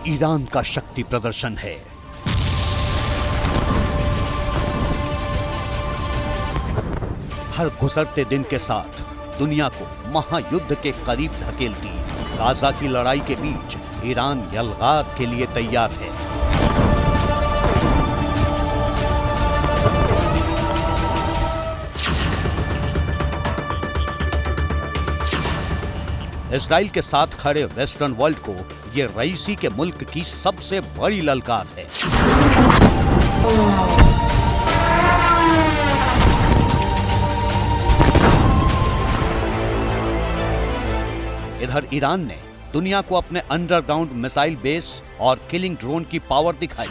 Iran का शक्ति प्रदर्शन है। हर गुजरते दिन के साथ दुनिया को महायुद्ध के करीब धकेलती गाजा की लड़ाई के बीच ईरान यलगार के लिए तैयार है। इजराइल के साथ खड़े वेस्टर्न वर्ल्ड को यह रईसी के मुल्क की सबसे बड़ी ललकार है। इधर ईरान ने दुनिया को अपने अंडरग्राउंड मिसाइल बेस और किलिंग ड्रोन की पावर दिखाई।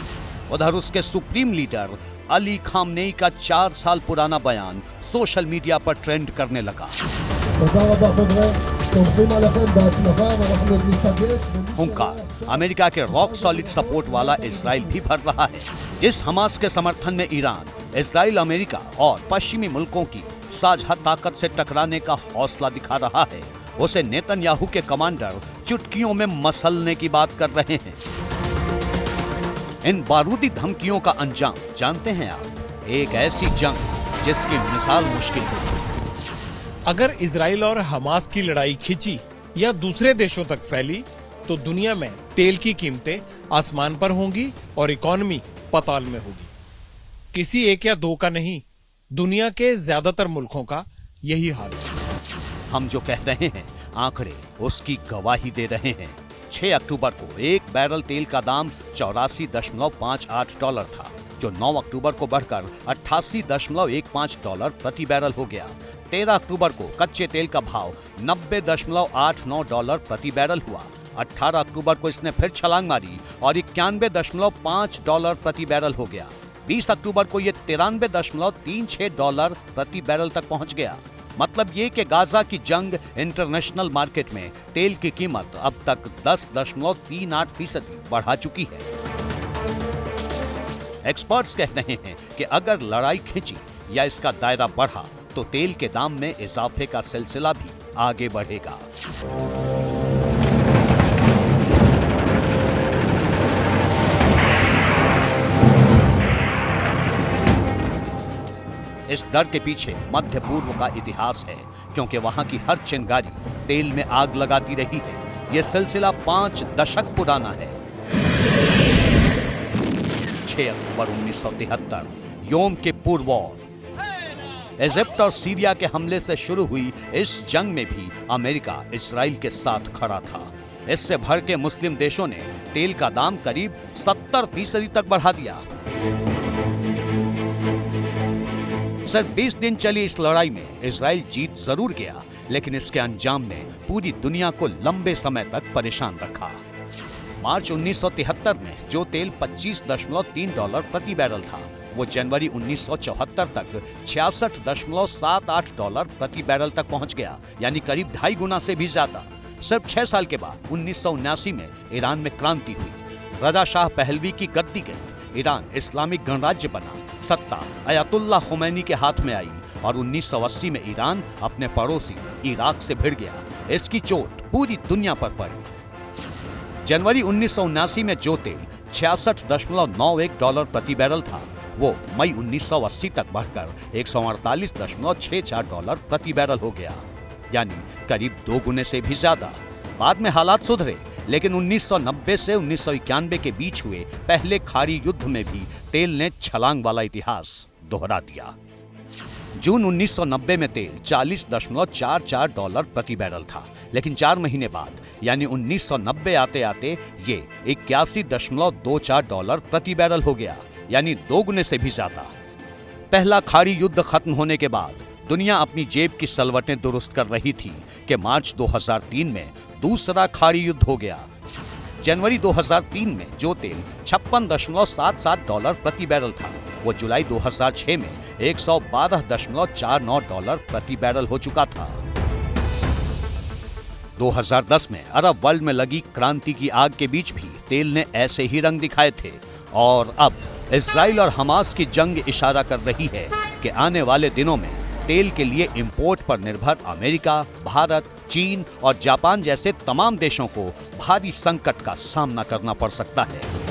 उधर उसके सुप्रीम लीडर अली खामनेई का 4 साल पुराना बयान सोशल मीडिया पर ट्रेंड करने लगा। हुंकार अमेरिका के रॉक सॉलिड सपोर्ट वाला इजराइल भी भर रहा है। इस हमास के समर्थन में ईरान, इजराइल, अमेरिका और पश्चिमी मुल्कों की साझा ताकत से टकराने का हौसला दिखा रहा है। उसे नेतन्याहू के कमांडर चुटकियों में मसलने की बात कर रहे हैं। इन बारूदी धमकियों का अंजाम जानते हैं आप? एक ऐसी जंग जिसकी मिसाल मुश्किल हो। अगर इजराइल और हमास की लड़ाई खिंची या दूसरे देशों तक फैली तो दुनिया में तेल की कीमतें आसमान पर होंगी और इकोनॉमी पाताल में होगी। किसी एक या दो का नहीं, दुनिया के ज्यादातर मुल्कों का यही हाल है। हम जो कह रहे हैं आंकड़े उसकी गवाही दे रहे हैं। 6 अक्टूबर को एक बैरल तेल का दाम $84.58 था, जो 9 अक्टूबर को बढ़कर $88.15 प्रति बैरल हो गया। 13 अक्टूबर को कच्चे तेल का भाव $90.89 प्रति बैरल हुआ। 18 अक्टूबर को इसने फिर छलांग मारी और $91.5 प्रति बैरल हो गया। 20 अक्टूबर को यह $93.36 प्रति बैरल तक पहुंच गया। मतलब ये कि गाजा की जंग इंटरनेशनल मार्केट में तेल की कीमत अब तक 10.38% बढ़ा चुकी है। एक्सपर्ट्स कह रहे हैं कि अगर लड़ाई खिंची या इसका दायरा बढ़ा तो तेल के दाम में इजाफे का सिलसिला भी आगे बढ़ेगा। इस डर के पीछे मध्य पूर्व का इतिहास है, क्योंकि वहां की हर चिंगारी तेल में आग लगाती रही है। यह सिलसिला 5 दशक पुराना है। 6 अक्टूबर 1973 योम किप्पुर वॉर। इजिप्ट और सीरिया के हमले से शुरू हुई इस जंग में भी अमेरिका इजराइल के साथ खड़ा था। इससे भर के मुस्लिम देशों ने तेल का दाम करीब 70% तक बढ़ा दिया। सिर्फ 20 दिन चली इस लड़ाई में इजराइल जीत जरूर गया, लेकिन इसके अंजाम ने पूरी दुनिया को लंबे समय तक परेशान रखा। मार्च 1973 में जो तेल $25.3 प्रति बैरल था, वो जनवरी 1974 तक $66.78 प्रति बैरल तक पहुंच गया, यानी करीब 2.5 गुना से भी ज्यादा। सिर्फ 6 साल के बाद 1979 में ईरान में क्रांति हुई। रजा शाह पहलवी की गद्दी गई। ईरान इस्लामिक गणराज्य बना। सत्ता अयतुल्लाह खुमैनी के हाथ में आई और 1980 में ईरान अपने पड़ोसी इराक से भिड़ गया। इसकी चोट पूरी दुनिया पर पड़ी। जनवरी 1979 में जो तेल $66.91 प्रति बैरल था, वो मई 1980 तक बढ़कर $148.64 प्रति बैरल हो गया, यानी करीब 2 गुने से भी ज्यादा। बाद में हालात सुधरे, लेकिन 1990 से 1991 के बीच हुए पहले खाड़ी युद्ध में भी तेल ने छलांग वाला इतिहास दोहरा दिया। जून 1990 में तेल $40.44 प्रति बैरल था, लेकिन 4 महीने बाद यानी 1990 आते आते ये $81.24 प्रति बैरल हो गया, यानी 2 गुने से भी ज्यादा। पहला खाड़ी युद्ध खत्म होने के बाद दुनिया अपनी जेब की सलवटें दुरुस्त कर रही थी कि मार्च 2003 में दूसरा खाड़ी युद्ध हो गया। जनवरी 2003 में जो तेल $56.77 प्रति बैरल था, वो जुलाई 2006 में $112.49 प्रति बैरल हो चुका था। 2010 में अरब वर्ल्ड में लगी क्रांति की आग के बीच भी तेल ने ऐसे ही रंग दिखाए थे, और अब इजराइल और हमास की जंग इशारा कर रही है कि आने वाले दिनों में तेल के लिए इंपोर्ट पर निर्भर अमेरिका, भारत, चीन और जापान जैसे तमाम देशों को भारी संकट का सामना करना पड़ सकता है।